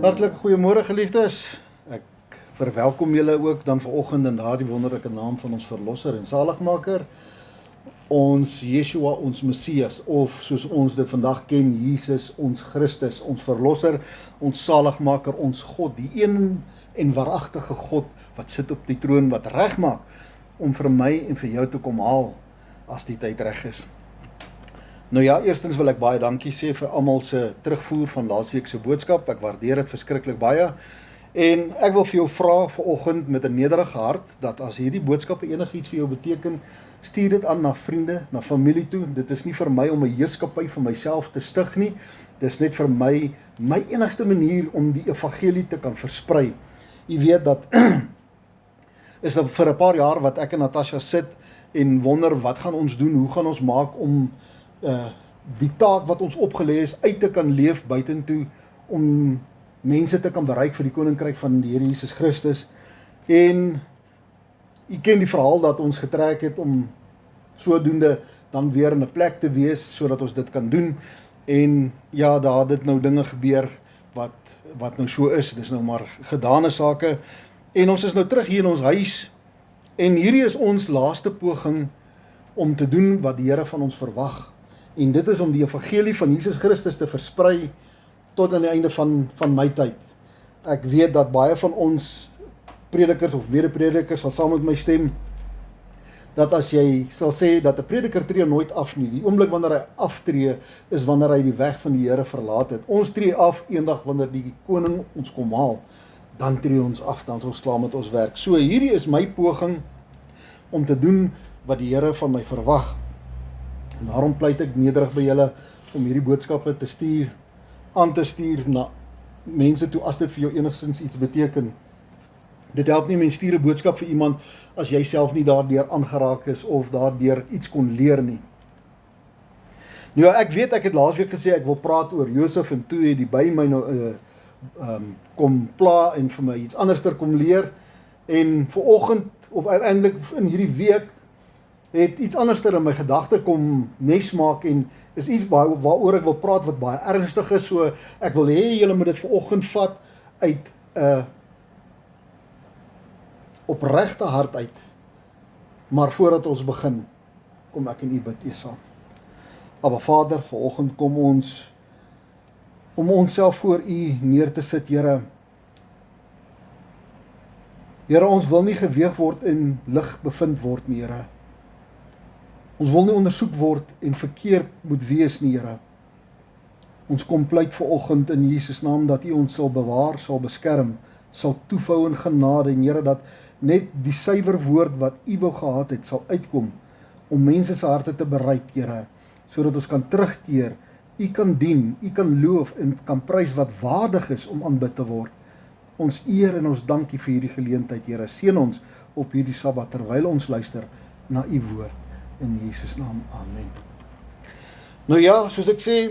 Hartlik goeiemôre geliefdes. Ek verwelkom julle ook dan vanoggend in daardie wonderlike naam van ons verlosser en saligmaker, ons Yeshua, ons Messias, of soos ons dit vandag ken, Jesus, ons Christus, ons verlosser, ons saligmaker, ons God, die een en waaragtige God wat sit op die troon, wat reg maak om vir my en vir jou te kom haal as die tyd reg is. Nou ja, eerstens wil ek baie dankie sê vir almal se terugvoer van laasweek se boodskap. Ek waardeer dit verskriklik baie. En ek wil vir jou vra vanoggend met 'n nederige hart dat as hierdie boodskappe enigiets vir jou beteken, stuur dit aan na vriende, na familie toe. Dit is nie vir my om 'n heerskappy vir myself te stig nie. Dit is net vir my enigste manier om die evangelie te kan versprei. Jy weet dat is dat vir 'n paar jaar wat ek en Natasha sit en wonder wat gaan ons doen, hoe gaan ons maak om die taak wat ons opgelê is uit te kan leef buitentoe, om mense te kan bereik vir die koninkryk van die Here Jesus Christus. En jy ken die verhaal dat ons getrek het om sodoende dan weer in 'n plek te wees sodat ons dit kan doen. En ja, daar het dit nou dinge gebeur wat nou so is. Dis nou maar gedane sake. En ons is nou terug hier in ons huis. En hierdie is ons laaste poging om te doen wat die Here van ons verwag. En dit is om die evangelie van Jesus Christus te versprei tot aan die einde van my tyd. Ek weet dat baie van ons predikers of mede-predikers sal saam met my stem, dat as jy sal sê dat 'n prediker tree nooit af nie, die oomblik wanneer hy aftree, is wanneer hy die weg van die Here verlaat het. Ons tree af eendag wanneer die koning ons kom haal, dan tree ons af, dan is ons klaar met ons werk. So hierdie is my poging om te doen wat die Here van my verwag. En daarom pleit ek nederig by julle om hierdie boodskappe te stuur, aan te stuur na mense toe as dit vir jou enigstens iets beteken. Dit help nie mens stuur 'n boodskap vir iemand as jy self nie daardeur aangeraak is of daardeur iets kon leer nie. Nou ek weet ek het laasweek gesê ek wil praat oor Josef en toe het die by my nou kom pla en vir my iets anderster kom leer. En vanoggend of uiteindelik in hierdie week het iets anderster in my gedagte kom nes maak en is iets waaroor ek wil praat wat baie ernstig is, so ek wil hê julle moet dit vanoggend vat uit 'n opregte hart uit. Maar voordat ons begin, kom ek en u bid eers saam. Aba Vader, vanoggend kom ons om onsself voor u neer te sit, Here. Here, ons wil nie geweeg word en lig bevind word nie, Here. Ons wil nie ondersoek word en verkeerd moet wees nie, Here. Ons kom pleit vanoggend in Jesus naam dat u ons sal bewaar, sal beskerm, sal toevou in genade en Here, dat net die suiwer woord wat u wou gehad het sal uitkom om mense se harte te bereik, Here, sodat ons kan terugkeer, u kan dien, u kan loof en kan prys wat waardig is om aanbid te word. Ons eer en ons dankie vir hierdie geleentheid, Here. Seën ons op hierdie Sabbat terwyl ons luister na u woord. In Jesus naam, amen. Nou ja, soos ek sê,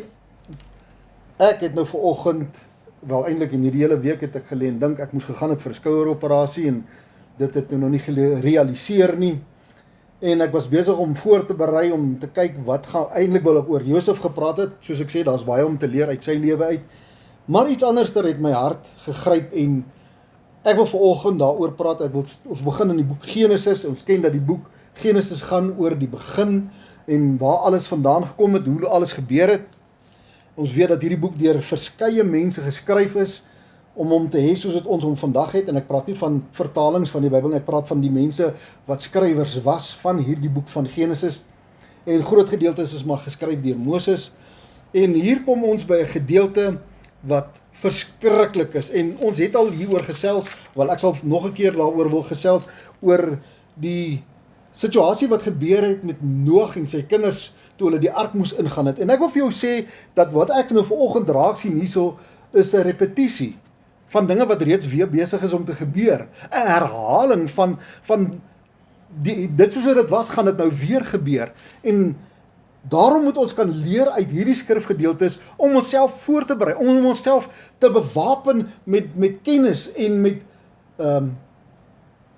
ek het nou vanoggend, wel eintlik in hierdie hele week het ek gelê en dink ek moes gegaan het vir 'n skoueroperasie en dit het nou nog nie gerealiseer nie. En ek was besig om voor te berei om te kyk wat gaan, eintlik wil ek oor Josef gepraat het, soos ek sê, daar's baie om te leer uit sy lewe uit. Maar iets anderster het my hart gegryp en ek wil vanoggend daaroor praat. Ons begin in die boek Genesis. Ons ken dat die boek Genesis gaan oor die begin en waar alles vandaan gekom het, hoe alles gebeur het. Ons weet dat hierdie boek deur verskeie mense geskryf is om hom te hê soos dit ons hom vandag het, en ek praat nie van vertalings van die Bybel nie, ek praat van die mense wat skrywers was van hierdie boek van Genesis, en groot gedeeltes is maar geskryf deur Moses, en hier kom ons by 'n gedeelte wat verskriklik is, en ons het al hieroor gesels, wel ek sal nog 'n keer daaroor wil gesels, oor die situasie wat gebeur het met Noag en sy kinders, toe hulle die ark moes ingaan het, en ek wil vir jou sê, dat wat ek nou vanoggend raak sien hierso, is 'n repetisie, van dinge wat reeds weer besig is om te gebeur, 'n herhaling van dit soos dit was, gaan dit nou weer gebeur, en daarom moet ons kan leer uit hierdie skrifgedeeltes, om onsself voor te berei, om onsself te bewapen met kennis, en met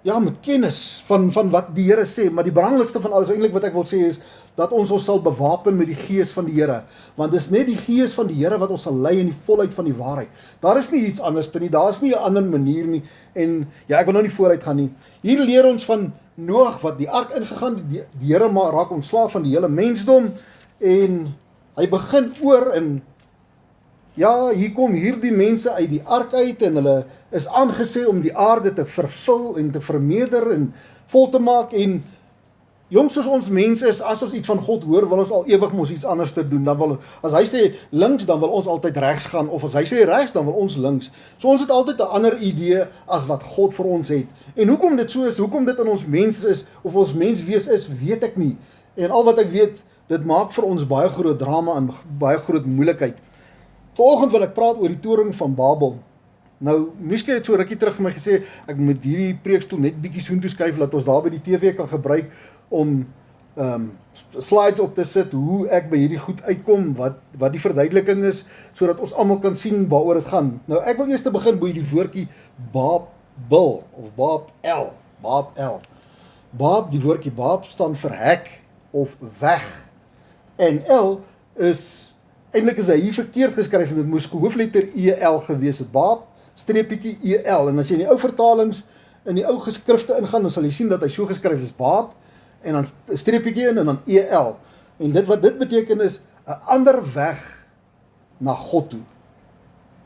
ja, met kennis van wat die Here sê, maar die belangrikste van alles eintlik wat ek wil sê is, dat ons sal bewapen met die gees van die Here, want dis net die gees van die Here wat ons sal lei in die volheid van die waarheid. Daar is nie iets anders nie, daar is nie 'n ander manier nie, en ja, ek wil nou nie vooruit gaan nie. Hier leer ons van Noag wat die ark ingegaan, die Here raak ontslaaf van die hele mensdom, en hy begin oor in, ja, hier kom hierdie mense uit die ark uit, en hulle is aangesê om die aarde te vervul en te vermeerder en vol te maak, en jong, soos ons mense is, as ons iets van God hoor, wil ons al ewig mos iets anders te doen. As hy sê links, dan wil ons altyd regs gaan, of as hy sê regs, dan wil ons links. So ons het altyd 'n ander idee as wat God vir ons het. En hoekom dit so is, hoekom dit in ons mens is, of ons menswees is, weet ek nie. En al wat ek weet, dit maak vir ons baie groot drama en baie groot moeilikheid. Vanoggend wil ek praat oor die toring van Babel. Nou, Miske het so rukkie terug vir my gesê, ek moet hierdie preekstoel net bietjie soontoe skuif, dat ons daar by die TV kan gebruik, om slides op te sit, hoe ek by hierdie goed uitkom, wat die verduideliking is, sodat ons almal kan sien waaroor dit gaan. Nou, ek wil eers te begin by die woordjie Babel, of Babel, Bab, die woordjie Bab staan vir hek, of weg, en L is, eintlik is hy hier verkeerd geskryf, en dit moes hoofletter EL gewees het, Bab, streepietjie EL, en as jy in die ou vertalings, in die ou geskrifte ingaan, dan sal jy sien dat hy so geskryf is, Bab, en dan streepietjie in, en dan EL, en wat dit beteken is, 'n ander weg na God toe,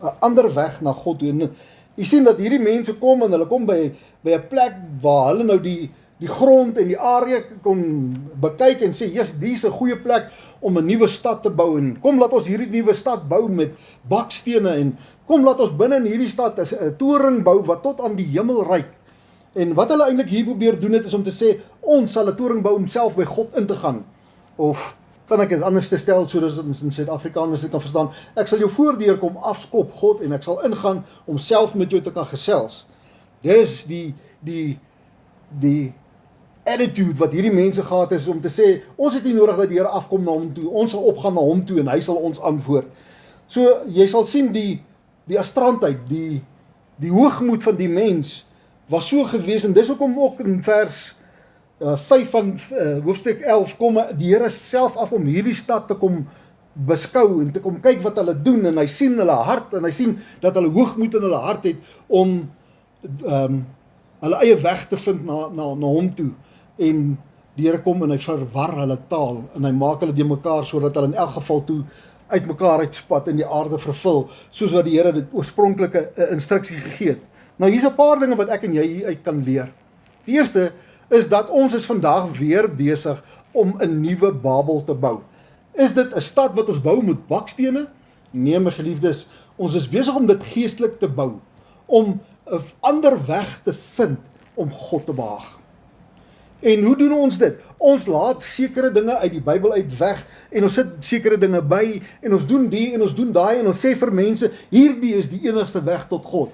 'n ander weg na God toe, en jy sien dat hierdie mense kom, en hulle kom by 'n plek, waar hulle nou die grond en die area kon bekyk, en sê, yes, die is 'n goeie plek, om 'n nuwe stad te bou, en kom laat ons hierdie nuwe stad bou, met bakstene, en kom laat ons binne in hierdie stad 'n toring bou, wat tot aan die hemel reik. En wat hulle eintlik hier probeer doen het, is om te sê, ons sal 'n toring bou om self by God in te gaan. Of, kan ek dit anders te stel, sodat ons in Suid-Afrikaners dit kan verstaan, ek sal jou voordeur kom afskop, God, en ek sal ingaan, om self met jou te kan gesels. Dis die attitude wat hierdie mense gehad is, om te sê, ons het nie nodig dat die Here afkom na hom toe, ons sal opgaan na hom toe, en hy sal ons antwoord. So, jy sal sien die astrantheid, die hoogmoed van die mens, was so gewees, en dis hoekom ook in vers 5 van hoofstuk 11, kom die Here self af om hierdie stad te kom beskou, en te kom kyk wat hulle doen, en hy sien hulle hart, en hy sien dat hulle hoogmoed in hulle hart het, om hulle eie weg te vind na hom toe, en die Here kom en hy verwar hulle taal, en hy maak hulle die mekaar, sodat hulle in elk geval toe uit mekaar uitspat en die aarde vervul, soos wat die Here dit oorspronklike instruksie gegee het. Nou, hier's 'n paar dinge wat ek en jy hieruit kan leer. Die eerste is dat ons is vandag weer besig om 'n nuwe Babel te bou. Is dit 'n stad wat ons bou met bakstene? Nee, my geliefdes, ons is besig om dit geestelik te bou, om 'n ander weg te vind om God te behaag. En hoe doen ons dit? Ons laat sekere dinge uit die Bybel uit weg, en ons sit sekere dinge by, en ons doen die, en ons doen daai, en ons sê vir mense, hierdie is die enigste weg tot God.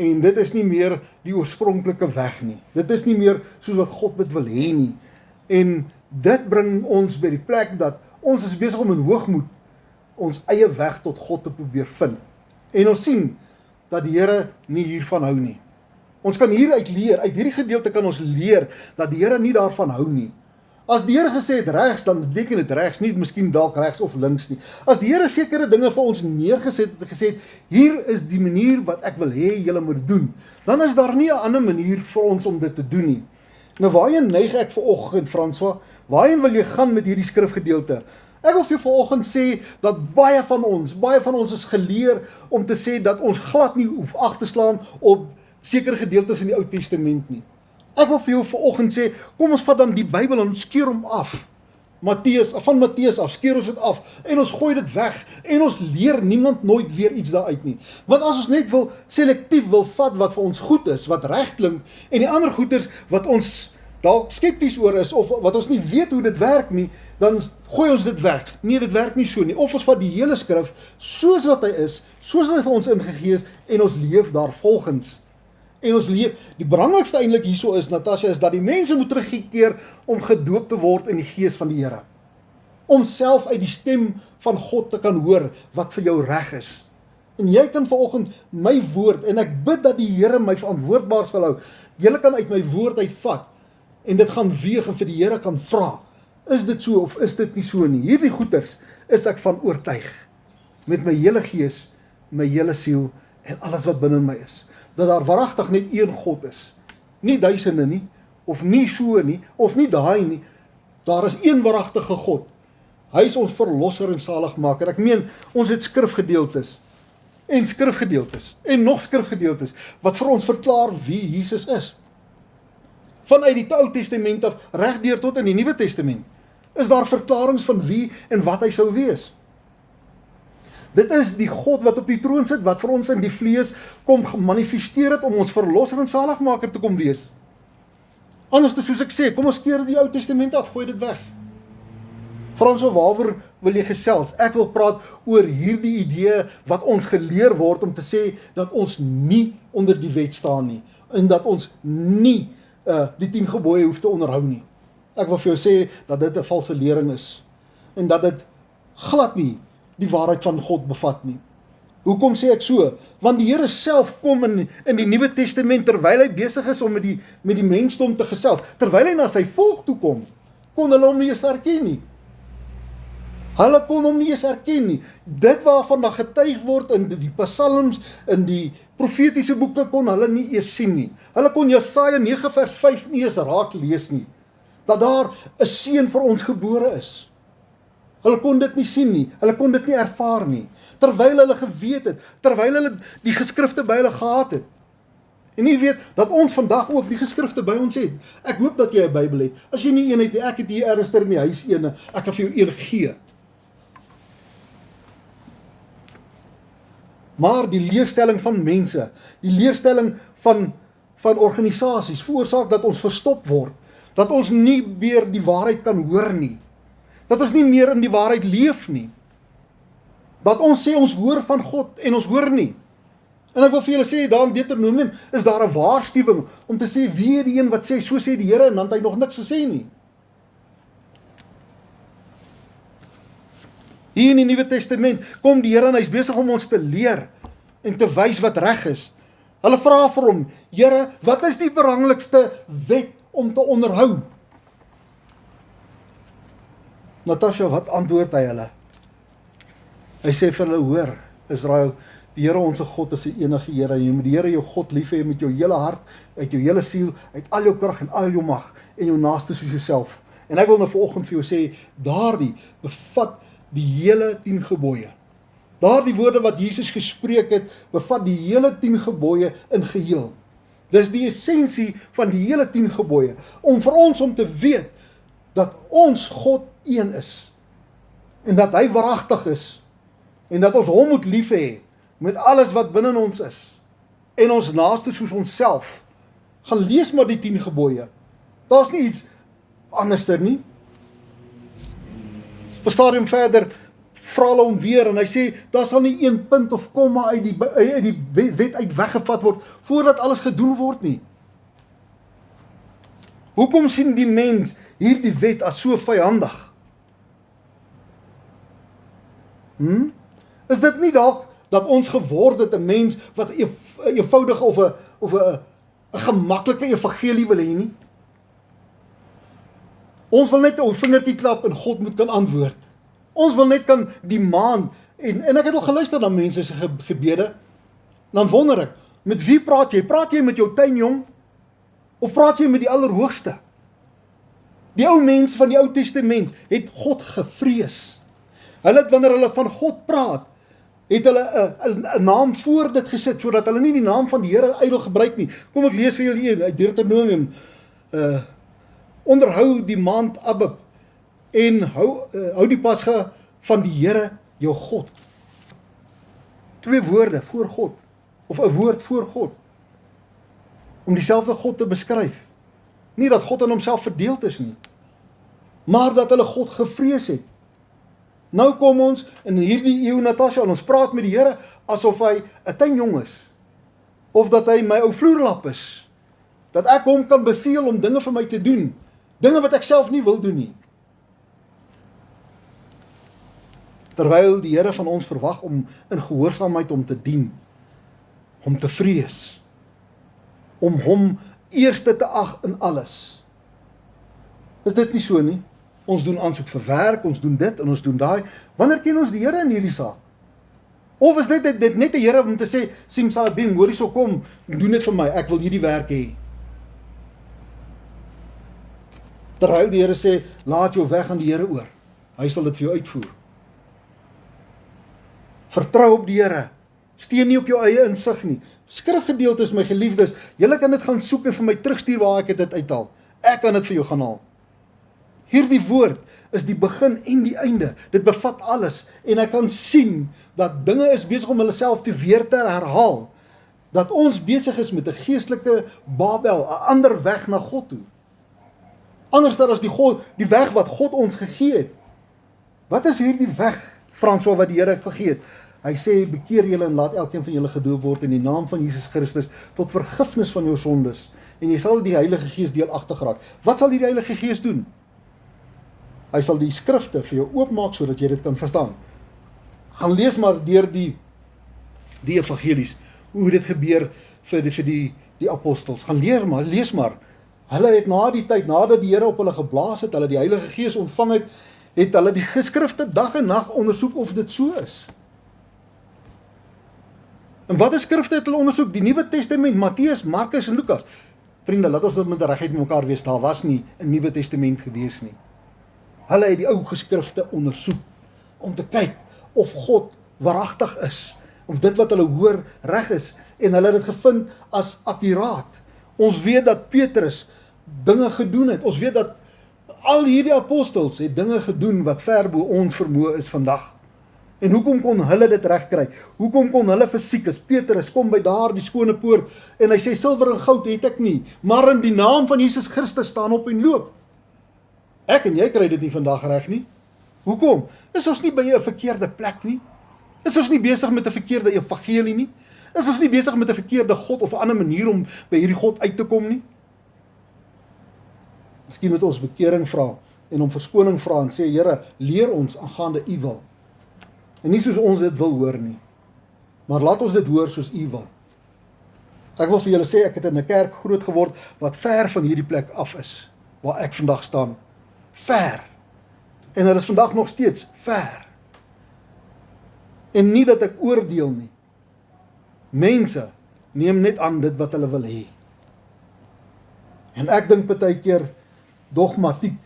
En dit is nie meer die oorspronklike weg nie. Dit is nie meer soos wat God dit wil hê nie. En dit bring ons by die plek dat ons is besig om in hoogmoed ons eie weg tot God te probeer vind. En ons sien dat die Here nie hiervan hou nie. Ons kan hieruit leer, uit hierdie gedeelte kan ons leer dat die Here nie daarvan hou nie. As die Here gesê het regs, dan beteken dit regs, nie miskien dalk regs of links nie. As die Here sekere dinge vir ons neergeset het en gesê het, hier is die manier wat ek wil hê julle moet doen, dan is daar nie 'n ander manier vir ons om dit te doen nie. Nou waarheen neig ek vanoggend, François? Waarheen wil jy gaan met hierdie skrifgedeelte? Ek wil vir jou vanoggend sê dat baie van ons is geleer om te sê dat ons glad nie hoef ag te slaan op sekere gedeeltes in die Ou Testament nie. Ek wil vir jou vanoggend sê, kom ons vat dan die Bybel en ons skeer hom af. Van Matteus af, skeer ons dit af, en ons gooi dit weg, en ons leer niemand nooit weer iets daaruit nie. Want as ons net selektief wil vat wat vir ons goed is, wat reg klink, en die ander goeders wat ons dalk skepties oor is, of wat ons nie weet hoe dit werk nie, dan gooi ons dit weg. Nee, dit werk nie so nie. Of ons vat die hele skrif, soos wat hy is, soos hy vir ons ingegee is, en ons leef daar volgens. En ons leef, die belangrikste eintlik hierso is, Natasha, is dat die mense moet teruggekeer om gedoop te word in die gees van die Here. Om self uit die stem van God te kan hoor wat vir jou reg is. En jy kan vanoggend my woord, en ek bid dat die Here my verantwoordbaar sal hou, julle kan uit my woord uitvat, en dit gaan weeg en vir die Here kan vra, is dit so of is dit nie so nie? Hierdie goeters is ek van oortuig, met my hele gees, my hele siel, en alles wat binne my is, dat daar waaragtig net een God is, nie duisende nie, of nie so nie, of nie daai nie, daar is een waaragtige God, hy is ons verlosser en saligmaker. Ek meen, ons het skrifgedeeltes, en nog skrifgedeeltes, wat vir ons verklaar wie Jesus is. Vanuit die Ou Testament af, regdeur tot in die Nuwe Testament, is daar verklarings van wie en wat hy sou wees. Dit is die God wat op die troon sit, wat vir ons in die vlees kom gemanifesteer het, om ons verlosser en saligmaker te kom wees. Anders, soos ek sê, kom ons keer die Ou Testament af, gooi dit weg. Frans, waaroor wil jy gesels? Ek wil praat oor hierdie idee wat ons geleer word om te sê dat ons nie onder die wet staan nie, en dat ons nie die 10 gebooie hoef te onderhou nie. Ek wil vir jou sê dat dit 'n valse lering is, en dat dit glad nie die waarheid van God bevat nie. Hoekom sê ek so? Want die Here self kom in die Nuwe Testament, terwyl hy besig is om met die mensdom te gesels, terwyl hy na sy volk toe kom, kon hulle hom nie eens herken nie. Hulle kon hom nie eens herken nie. Dit waarvan daar getuig word in die psalms, in die profetiese boeke, kon hulle nie eens sien nie. Hulle kon Jesaja 9 vers 5 nie eens raak lees nie, dat daar 'n seun vir ons gebore is. Hulle kon dit nie sien nie, hulle kon dit nie ervaar nie, terwyl hulle geweet het, terwyl hulle die geskrifte by hulle gehad het. En jy weet, dat ons vandag ook die geskrifte by ons het. Ek hoop dat jy 'n Bybel het. As jy nie een het nie, ek het hier ergens in die huis ene, ek kan vir jou een gee. Maar die leerstelling van mense, die leerstelling van organisasies, veroorsaak dat ons verstop word, dat ons nie meer die waarheid kan hoor nie, dat ons nie meer in die waarheid leef nie, dat ons sê ons hoor van God en ons hoor nie. En ek wil vir julle sê, daar in Deuteronomium is daar 'n waarskuwing om te sê, wie die een wat sê, so sê die Here, en dan het hy nog niks gesê nie. Hier in die Nuwe Testament kom die Here en hy's besig om ons te leer en te wys wat reg is. Hulle vra vir hom, Here, wat is die belangrikste wet om te onderhou? Natasha, wat antwoord hy hulle? Hy sê vir hulle, hoor, Israel, die Here ons God is die enige Here. Jy moet die Here jou God lief hê met jou hele hart, uit jou hele siel, uit al jou krag en al jou mag, en jou naaste soos jouself. En ek wil nou vanoggend vir jou sê, daardie bevat die hele 10 gebooie. Daardie woorde wat Jesus gespreek het, bevat die hele 10 gebooie in geheel. Dis die essensie van die hele 10 gebooie, om vir ons om te weet, dat ons God een is, en dat hy waaragtig is, en dat ons hom moet lief hê, met alles wat binne ons is, en ons naaste soos onsself. Gaan lees maar die 10 gebooie. Daar's nie iets anderster nie. Op 'n stadium verder vra hulle hom weer, en hy sê, daar sal nie een punt of komma uit die wet uit weggevat word, voordat alles gedoen word nie. Hoekom sien die mens hierdie wet as so vyandig? Is dit nie dalk dat ons geword het 'n mens wat 'n eenvoudige of 'n gemaklike evangelie wil hê nie? Ons wil net 'n vingertjie klap en God moet kan antwoord. Ons wil net kan demand, en ek het al geluister na mense se gebede, dan wonder ek, met wie praat jy? Praat jy met jou tuinjong? Of praat jy met die Allerhoogste? Die ou mense van die Ou Testament het God gevrees. Hulle het, wanneer hulle van God praat, het hulle 'n naam voor dit gesit, sodat hulle nie die naam van die Here ydel gebruik nie. Kom ek lees vir julle uit Deuteronomium, onderhou die maand Abib, en hou die Pasga van die Here jou God. 2 woorde voor God, of 'n woord voor God, om dieselfde God te beskryf. Nie dat God in homself verdeeld is nie, maar dat hulle God gevrees het. Nou kom ons in hierdie eeu, Natasha, en ons praat met die Here asof hy 'n tuinjong is, of dat hy my ou vloerlap is, dat ek hom kan beveel om dinge vir my te doen, dinge wat ek self nie wil doen nie. Terwyl die Here van ons verwag om in gehoorsaamheid om te dien, om te vrees, om hom eerste te ag in alles. Is dit nie so nie? Ons doen aansoek vir werk, ons doen dit en ons doen daai. Wanneer ken ons die Here in hierdie saak? Of is dit net die Here om te sê, Simsalabim, hoor hierso kom, doen dit vir my, ek wil hierdie werk hê. Terwyl die Here sê, laat jou weg aan die Here oor. Hy sal dit vir jou uitvoer. Vertrou op die Here. Steun nie op jou eie insig nie. Skrifgedeeltes, my geliefdes, julle kan dit gaan soek en vir my terugstuur waar ek dit uithaal. Ek kan dit vir jou gaan haal. Hierdie woord is die begin en die einde. Dit bevat alles. En ek kan sien dat dinge is besig om hulle self te weer te herhaal. Dat ons besig is met 'n geestelike Babel, 'n ander weg na God toe. Anders dan as die weg wat God ons gegee het. Wat is hierdie weg, François, wat die Here gegee het? Hy sê, bekeer julle en laat elkeen van julle gedoop word in die naam van Jesus Christus tot vergifnis van jou sondes. En jy sal die Heilige Gees deelagtig raak. Wat sal die Heilige Gees doen? Hy sal die skrifte vir jou oopmaak sodat jy dit kan verstaan. Gaan lees maar deur die evangelies, hoe dit gebeur vir die apostels. Gaan lees maar. Hulle het na die tyd, nadat die Here op hulle geblaas het, hulle die Heilige Gees ontvang het hulle die geskrifte dag en nag ondersoek of dit so is. En wat is skrifte het hulle ondersoek? Die Nuwe Testament, Matteus, Markus en Lukas. Vriende, laat ons dit met regheid met mekaar wees, daar was nie 'n Nuwe Testament gewees nie. Hulle het die ou geskrifte ondersoek, om te kyk of God waaragtig is, of dit wat hulle hoor reg is, en hulle het dit gevind as akkuraat. Ons weet dat Petrus dinge gedoen het, ons weet dat al hierdie apostels het dinge gedoen wat ver bo ons vermoë is vandag. En hoekom kon hulle dit regkry? Hoekom kon hulle fisiek, as Petrus kom by daar die skone poort, en hy sê, silwer en goud het ek nie, maar in die naam van Jesus Christus staan op en loop. Ek en jy kry dit nie vandag reg nie. Hoekom? Is ons nie by 'n verkeerde plek nie? Is ons nie besig met 'n verkeerde evangelie nie? Is ons nie besig met 'n verkeerde God of 'n ander manier om by hierdie God uit te kom nie? Miskien moet ons bekering vra en om verskoning vra en sê, Here, leer ons aangaande U wil. En nie soos ons dit wil hoor nie, maar laat ons dit hoor soos U wil. Ek wil vir julle sê, ek het in 'n kerk groot geword wat ver van hierdie plek af is, waar ek vandag staan. Ver. En hulle is vandag nog steeds ver. En nie dat ek oordeel nie. Mense neem net aan dit wat hulle wil hê. En ek dink partykeer dogmatiek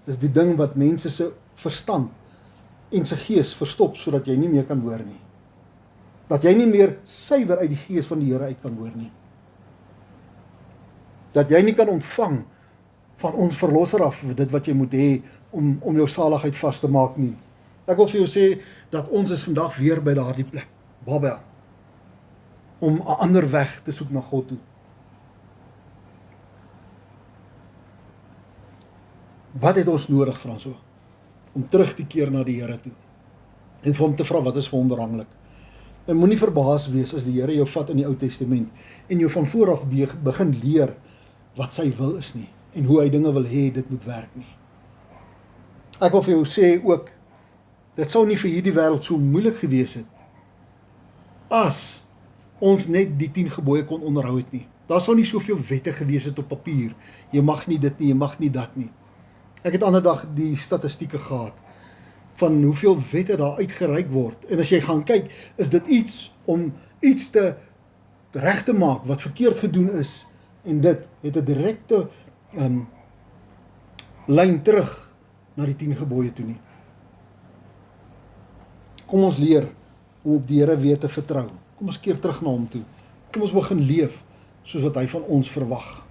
is die ding wat mense se verstand en sy gees verstop sodat jy nie meer kan hoor nie. Dat jy nie meer suiwer uit die gees van die Here uit kan hoor nie. Dat jy nie kan ontvang van ons verlosser af dit wat jy moet hê om jou saligheid vas te maak nie. Ek wil vir jou sê dat ons is vandag weer by daardie plek, Babel, om 'n ander weg te soek na God toe. Wat het ons nodig, François? Om terug te keer na die Here toe. En vir hom te vra, wat is vir hom belangrik? En moenie verbaas wees as die Here jou vat in die Ou Testament en jou van voor af begin leer wat sy wil is nie. En hoe hy dinge wil hê, dit moet werk nie. Ek wil vir jou sê ook, dit sou nie vir hierdie wêreld so moeilik gewees het, as ons net die 10 gebooie kon onderhou het nie. Daar sou nie soveel wette gewees het op papier. Jy mag nie dit nie, jy mag nie dat nie. Ek het ander dag die statistieke gehad, van hoeveel wette daar uitgereik word. En as jy gaan kyk, is dit iets om iets te reg te maak, wat verkeerd gedoen is, en dit het 'n direkte lyn terug na die 10 gebooie toe nie. Kom ons leer om op die Here weer te vertrou. Kom ons keer terug na hom toe. Kom ons begin leef soos wat hy van ons verwag.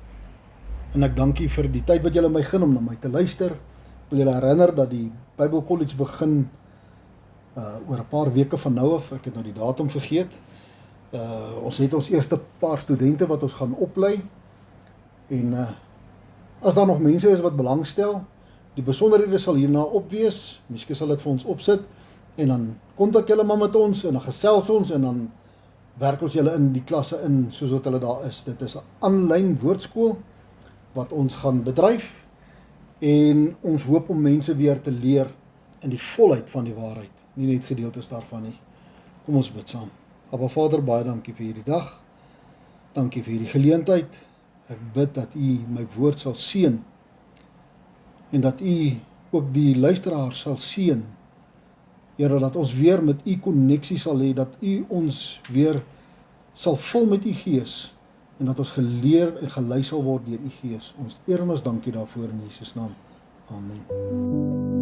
En ek dank u vir die tyd wat julle my gun om na my te luister. Ek wil julle herinner dat die Bible College begin oor 'n paar weke van nou af. Ek het nou die datum vergeet. Ons het ons eerste paar studente wat ons gaan oplei. En as daar nog mense is wat belangstel, die besonderhede sal hierna opwees. Miskien sal dit vir ons opsit. En dan kontak julle maar met ons en dan gesels ons en dan werk ons julle in die klasse in soos wat hulle daar is. Dit is 'n aanlyn woordskool wat ons gaan bedryf en ons hoop om mense weer te leer in die volheid van die waarheid, nie net gedeeltes daarvan nie. Kom ons bid saam. Aba Vader, baie dankie vir hierdie dag. Dankie vir hierdie geleentheid. Ek bid dat U my woord sal seën en dat U ook die luisteraar sal seën. Here, dat ons weer met U konneksie sal hê, dat U ons weer sal vul met U Gees en dat ons geleer en gelei sal word deur U Gees. Ons eer en ons dankie daarvoor in Jesus naam. Amen.